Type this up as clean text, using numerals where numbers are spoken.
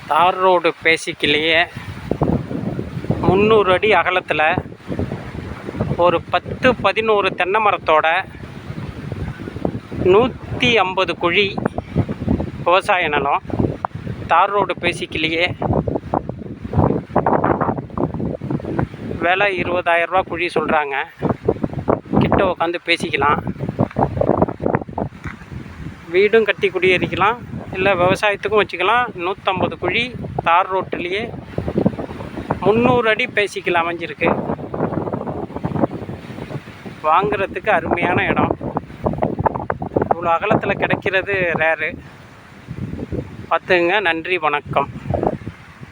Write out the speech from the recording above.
தார் ரோடு பேசிக்கிலேயே 300 அடி அகலத்தில் ஒரு 10-11 தென்னை மரத்தோட 150 குழி விவசாய நிலம். தார் ரோடு பேசிக்கிலேயே விலை 20,000 ரூபா குழி சொல்கிறாங்க. கிட்ட உட்காந்து பேசிக்கலாம். வீடும் கட்டி குடியேறிக்கலாம், இல்லை விவசாயத்துக்கும் வச்சுக்கலாம். 150 குழி தார் ரோட்டிலேயே 300 அடி பேசிக்கலாம் அமைஞ்சிருக்கு. வாங்கிறதுக்கு அருமையான இடம். இவ்வளோ அகலத்தில் கிடைக்கிறது ரேரு. பார்த்துங்க. நன்றி, வணக்கம்.